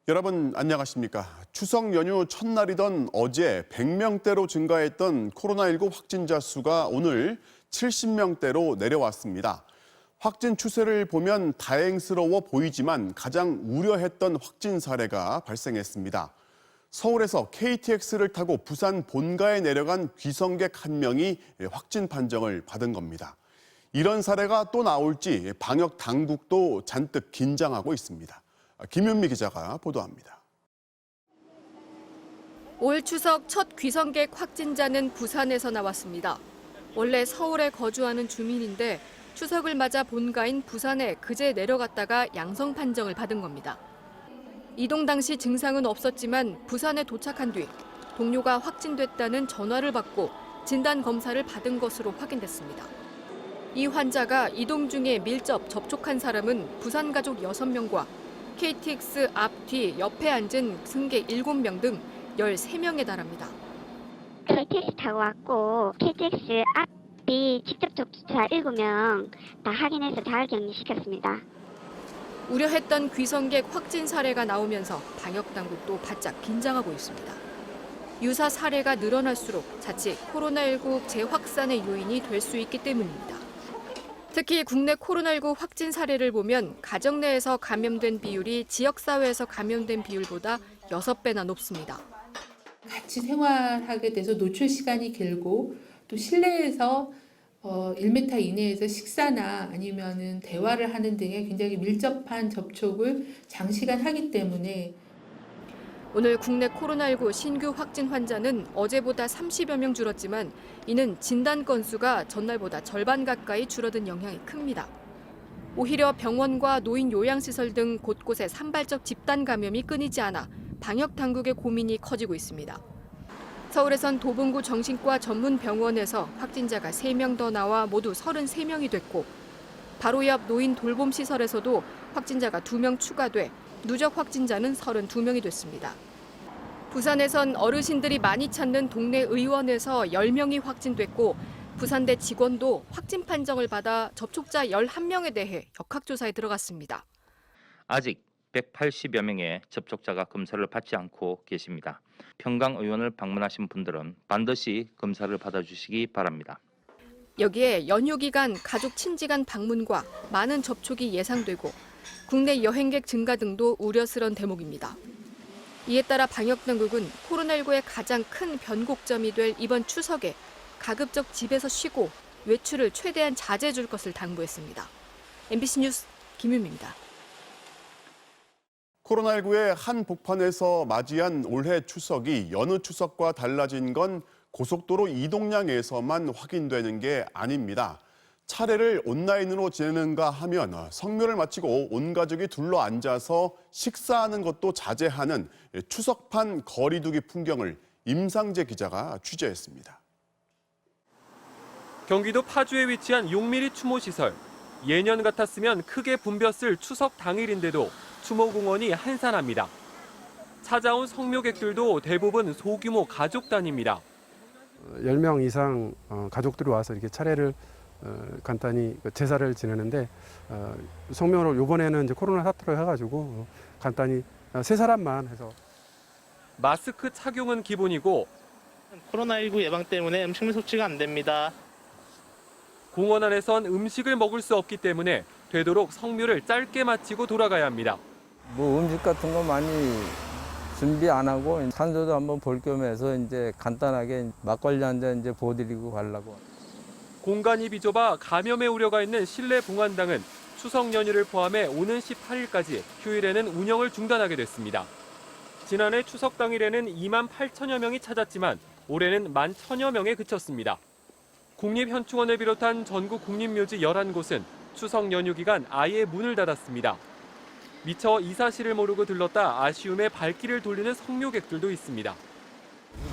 여러분 안녕하십니까? 추석 연휴 첫날이던 어제 100명대로 증가했던 코로나19 확진자 수가 오늘 70명대로 내려왔습니다. 확진 추세를 보면 다행스러워 보이지만 가장 우려했던 확진 사례가 발생했습니다. 서울에서 KTX를 타고 부산 본가에 내려간 귀성객 한 명이 확진 판정을 받은 겁니다. 이런 사례가 또 나올지 방역 당국도 잔뜩 긴장하고 있습니다. 김윤미 기자가 보도합니다. 올 추석 첫 귀성객 확진자는 부산에서 나왔습니다. 원래 서울에 거주하는 주민인데 추석을 맞아 본가인 부산에 그제 내려갔다가 양성 판정을 받은 겁니다. 이동 당시 증상은 없었지만 부산에 도착한 뒤 동료가 확진됐다는 전화를 받고 진단 검사를 받은 것으로 확인됐습니다. 이 환자가 이동 중에 밀접 접촉한 사람은 부산 가족 6명과 KTX 앞, 뒤, 옆에 앉은 승객 7명 등 13명에 달합니다. KTX 타고 왔고 KTX 앞이 직접 접촉자 7명 다 확인해서 잘 격리시켰습니다. 우려했던 귀성객 확진 사례가 나오면서 방역 당국도 바짝 긴장하고 있습니다. 유사 사례가 늘어날수록 자칫 코로나19 재확산의 요인이 될 수 있기 때문입니다. 특히 국내 코로나19 확진 사례를 보면 가정 내에서 감염된 비율이 지역사회에서 감염된 비율보다 6배나 높습니다. 같이 생활하게 돼서 노출 시간이 길고 또 실내에서 1m 이내에서 식사나 아니면은 대화를 하는 등의 굉장히 밀접한 접촉을 장시간 하기 때문에 오늘 국내 코로나19 신규 확진 환자는 어제보다 30여 명 줄었지만 이는 진단 건수가 전날보다 절반 가까이 줄어든 영향이 큽니다. 오히려 병원과 노인 요양시설 등 곳곳에 산발적 집단 감염이 끊이지 않아 방역 당국의 고민이 커지고 있습니다. 서울에선 도봉구 정신과 전문 병원에서 확진자가 3명 더 나와 모두 33명이 됐고 바로 옆 노인 돌봄 시설에서도 확진자가 2명 추가돼 누적 확진자는 32명이 됐습니다. 부산에선 어르신들이 많이 찾는 동네 의원에서 10명이 확진됐고 부산대 직원도 확진 판정을 받아 접촉자 11명에 대해 역학조사에 들어갔습니다. 아직 180여 명의 접촉자가 검사를 받지 않고 계십니다. 평강 의원을 방문하신 분들은 반드시 검사를 받아주시기 바랍니다. 여기에 연휴 기간 가족 친지간 방문과 많은 접촉이 예상되고 국내 여행객 증가 등도 우려스러운 대목입니다. 이에 따라 방역당국은 코로나19의 가장 큰 변곡점이 될 이번 추석에 가급적 집에서 쉬고 외출을 최대한 자제해 줄 것을 당부했습니다. MBC 뉴스 김윤미입니다. 코로나19의 한복판에서 맞이한 올해 추석이 여느 추석과 달라진 건 고속도로 이동량에서만 확인되는 게 아닙니다. 차례를 온라인으로 지내는가 하면 성묘를 마치고 온 가족이 둘러앉아서 식사하는 것도 자제하는 추석판 거리두기 풍경을 임상재 기자가 취재했습니다. 경기도 파주에 위치한 용미리 추모시설. 예년 같았으면 크게 붐볐을 추석 당일인데도 추모공원이 한산합니다. 찾아온 성묘객들도 대부분 소규모 가족 단위입니다. 10명 이상 가족들이 와서 이렇게 차례를 간단히 제사를 지내는데 성묘를 이번에는 이제 코로나 사태로 해가지고 간단히 3사람만 해서 마스크 착용은 기본이고 코로나19 예방 때문에 음식물 섭취가 안 됩니다. 공원 안에선 음식을 먹을 수 없기 때문에 되도록 성묘를 짧게 마치고 돌아가야 합니다. 뭐 음식 같은 거 많이 준비 안 하고 산소도 한번 볼 겸해서 이제 간단하게 막걸리 한 잔 이제 보드리고 가려고. 공간이 비좁아 감염의 우려가 있는 실내 봉안당은 추석 연휴를 포함해 오는 18일까지 휴일에는 운영을 중단하게 됐습니다. 지난해 추석 당일에는 2만 8천여 명이 찾았지만 올해는 1만 1천여 명에 그쳤습니다. 국립현충원을 비롯한 전국 국립묘지 11곳은 추석 연휴 기간 아예 문을 닫았습니다. 미처 이 사실을 모르고 들렀다 아쉬움에 발길을 돌리는 성묘객들도 있습니다.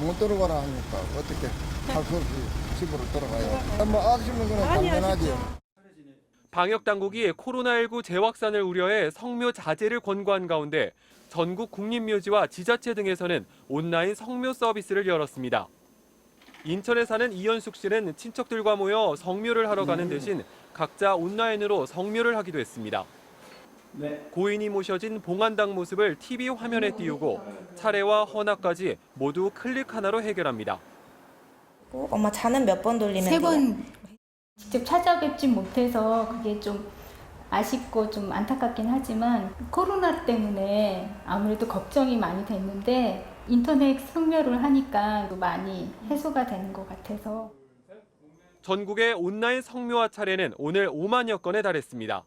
못 들어가라 하니까 어떻게 할 수 없이 집으로 돌아가요. 뭐 아쉬운 건 당연하지. 방역당국이 코로나19 재확산을 우려해 성묘 자제를 권고한 가운데 전국 국립묘지와 지자체 등에서는 온라인 성묘 서비스를 열었습니다. 인천에 사는 이현숙 씨는 친척들과 모여 성묘를 하러 가는 대신 각자 온라인으로 성묘를 하기도 했습니다. 고인이 모셔진 봉안당 모습을 TV 화면에 띄우고 차례와 헌화까지 모두 클릭 하나로 해결합니다. 엄마 잔은 몇 번 돌리면 돼요? 3번. 직접 찾아뵙지 못해서 그게 좀 아쉽고 좀 안타깝긴 하지만 코로나 때문에 아무래도 걱정이 많이 됐는데 인터넷 성묘를 하니까 많이 해소가 되는 것 같아서. 전국의 온라인 성묘화 차례는 오늘 5만여 건에 달했습니다.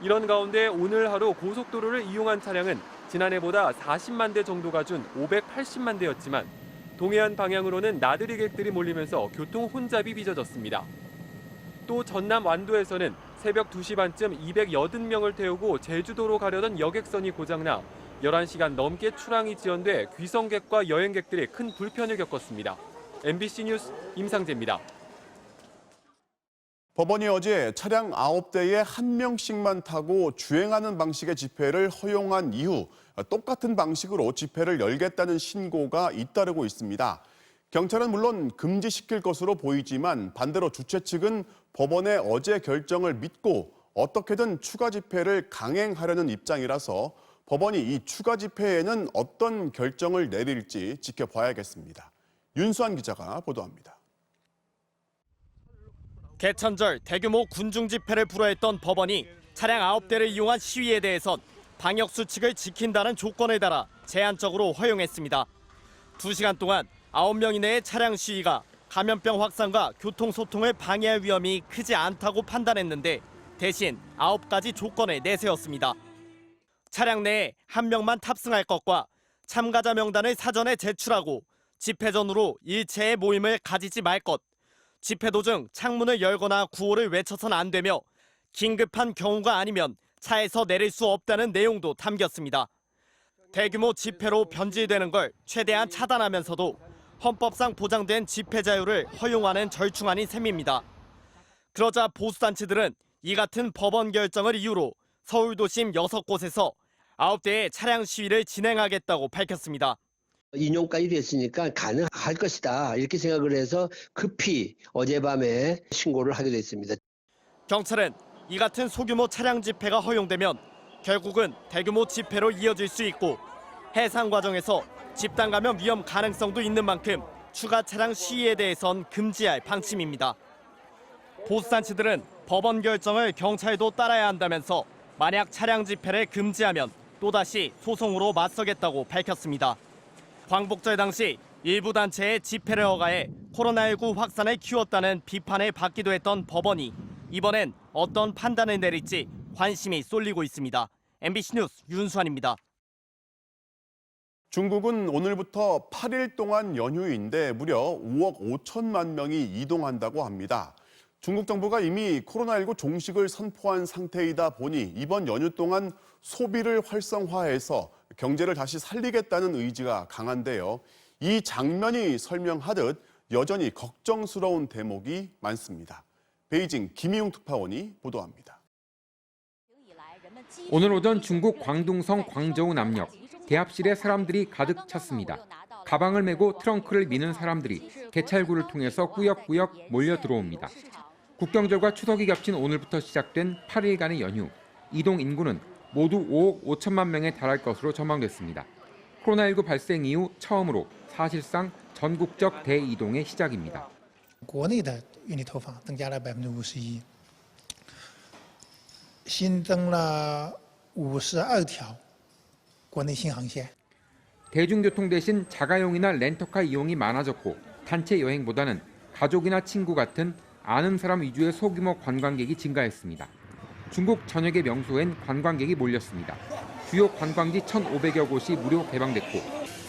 이런 가운데 오늘 하루 고속도로를 이용한 차량은 지난해보다 40만 대 정도가 준 580만 대였지만 동해안 방향으로는 나들이객들이 몰리면서 교통 혼잡이 빚어졌습니다. 또 전남 완도에서는 새벽 2시 반쯤 280명을 태우고 제주도로 가려던 여객선이 고장나 11시간 넘게 출항이 지연돼 귀성객과 여행객들이 큰 불편을 겪었습니다. MBC 뉴스 임상재입니다. 법원이 어제 차량 9대에 1명씩만 타고 주행하는 방식의 집회를 허용한 이후 똑같은 방식으로 집회를 열겠다는 신고가 잇따르고 있습니다. 경찰은 물론 금지시킬 것으로 보이지만 반대로 주최 측은 법원의 어제 결정을 믿고 어떻게든 추가 집회를 강행하려는 입장이라서 법원이 이 추가 집회에는 어떤 결정을 내릴지 지켜봐야겠습니다. 윤수환 기자가 보도합니다. 개천절 대규모 군중 집회를 불허했던 법원이 차량 9대를 이용한 시위에 대해선 방역수칙을 지킨다는 조건에 달아 제한적으로 허용했습니다. 2시간 동안 9명 이내의 차량 시위가 감염병 확산과 교통소통을 방해할 위험이 크지 않다고 판단했는데 대신 9가지 조건을 내세웠습니다. 차량 내에 1명만 탑승할 것과 참가자 명단을 사전에 제출하고 집회 전후로 일체의 모임을 가지지 말 것, 집회 도중 창문을 열거나 구호를 외쳐선 안 되며 긴급한 경우가 아니면 차에서 내릴 수 없다는 내용도 담겼습니다. 대규모 집회로 변질되는 걸 최대한 차단하면서도 헌법상 보장된 집회 자유를 허용하는 절충안인 셈입니다. 그러자 보수단체들은 이 같은 법원 결정을 이유로 서울 도심 6곳에서 9대의 차량 시위를 진행하겠다고 밝혔습니다. 인용까지 됐으니까 가능할 것이다 이렇게 생각을 해서 급히 어젯밤에 신고를 하게 됐습니다. 경찰은 이 같은 소규모 차량 집회가 허용되면 결국은 대규모 집회로 이어질 수 있고 해상 과정에서 집단 감염 위험 가능성도 있는 만큼 추가 차량 시위에 대해선 금지할 방침입니다. 보수단체들은 법원 결정을 경찰도 따라야 한다면서 만약 차량 집회를 금지하면 또다시 소송으로 맞서겠다고 밝혔습니다. 광복절 당시 일부 단체의 집회를 허가해 코로나19 확산을 키웠다는 비판을 받기도 했던 법원이 이번엔 어떤 판단을 내릴지 관심이 쏠리고 있습니다. MBC 뉴스 윤수환입니다. 중국은 오늘부터 8일 동안 연휴인데 무려 5억 5천만 명이 이동한다고 합니다. 중국 정부가 이미 코로나19 종식을 선포한 상태이다 보니 이번 연휴 동안 소비를 활성화해서 경제를 다시 살리겠다는 의지가 강한데요. 이 장면이 설명하듯 여전히 걱정스러운 대목이 많습니다. 베이징 김희웅 특파원이 보도합니다. 오늘 오전 중국 광둥성 광저우 남역, 대합실에 사람들이 가득 찼습니다. 가방을 메고 트렁크를 미는 사람들이 개찰구를 통해서 꾸역꾸역 몰려 들어옵니다. 국경절과 추석이 겹친 오늘부터 시작된 8일간의 연휴, 이동 인구는 모두 5억 5천만 명에 달할 것으로 전망됐습니다. 코로나19 발생 이후 처음으로 사실상 전국적 대이동의 시작입니다. 国内的运力投放增加了51%，新增了52条国内新航线。 대중교통 대신 자가용이나 렌터카 이용이 많아졌고 단체 여행보다는 가족이나 친구 같은 아는 사람 위주의 소규모 관광객이 증가했습니다. 중국 전역의 명소엔 관광객이 몰렸습니다. 주요 관광지 1,500여 곳이 무료 개방됐고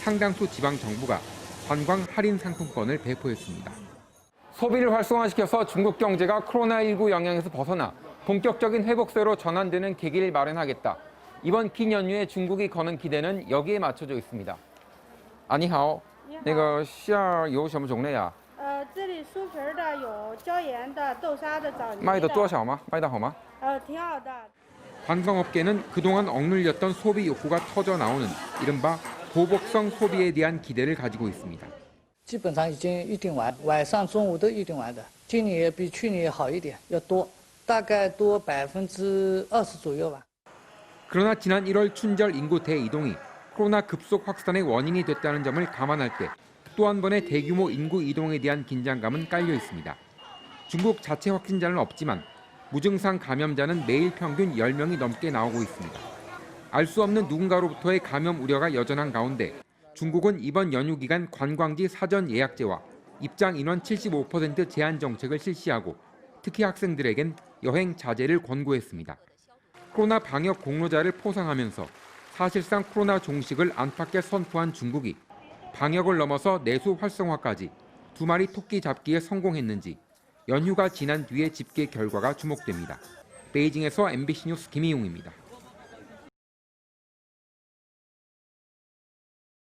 상당수 지방 정부가 관광 할인 상품권을 배포했습니다. 소비를 활성화시켜서 중국 경제가 코로나19 영향에서 벗어나 본격적인 회복세로 전환되는 계기를 마련하겠다. 이번 긴 연휴에 중국이 거는 기대는 여기에 맞춰져 있습니다. 你好，那个馅儿有什么种类啊？这里酥皮的有椒盐的、豆沙的、枣泥的。卖得多少吗？卖得好吗？挺好的。 관광업계는 그동안 억눌렸던 소비 욕구가 터져 나오는 이른바 보복성 소비에 대한 기대를 가지고 있습니다. 基本上已经预订完，晚上、中午都预订完的。今年也比去年好一点，要多，大概多20%左右吧。 그러나 지난 1월 춘절 인구 대이동이 코로나 급속 확산의 원인이 됐다는 점을 감안할 때 또 한 번의 대규모 인구 이동에 대한 긴장감은 깔려 있습니다. 중국 자체 확진자는 없지만 무증상 감염자는 매일 평균 10명이 넘게 나오고 있습니다. 알 수 없는 누군가로부터의 감염 우려가 여전한 가운데 중국은 이번 연휴 기간 관광지 사전 예약제와 입장 인원 75% 제한 정책을 실시하고 특히 학생들에겐 여행 자제를 권고했습니다. 코로나 방역 공로자를 포상하면서 사실상 코로나 종식을 안팎에 선포한 중국이 방역을 넘어서 내수 활성화까지 두 마리 토끼 잡기에 성공했는지 연휴가 지난 뒤의 집계 결과가 주목됩니다. 베이징에서 MBC 뉴스 김희용입니다.